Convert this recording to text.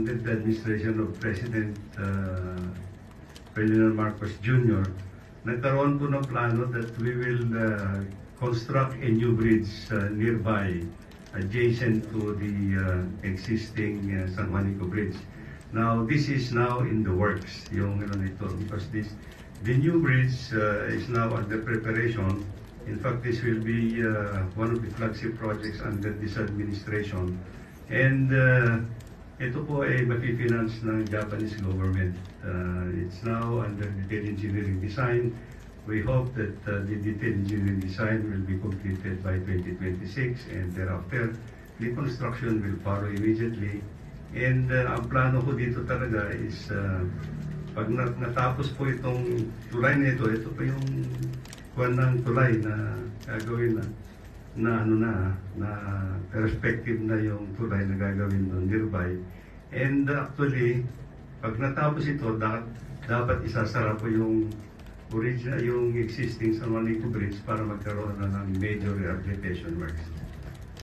under the administration of President Ferdinand Marcos Jr., nagkaroon po ng plano that we will construct a new bridge nearby, adjacent to the existing San Juanico Bridge. Now, this is now in the works, yung nito, because the new bridge is now under preparation. In fact, this will be one of the flagship projects under this administration. And ito po ay mapifinance ng Japanese government. It's now under detailed engineering design. We hope that the detailed engineering design will be completed by 2026, and thereafter, the construction will follow immediately. And ang plano ko dito talaga is pag natapos po itong tulay na ito pa yung kuwan ng tulay na gagawin na perspective na yung tulay na gagawin doon nearby. And actually, pag natapos ito, dapat isasara po yung original, yung existing San Juanico Bridge para magkaroon na ng major rehabilitation works.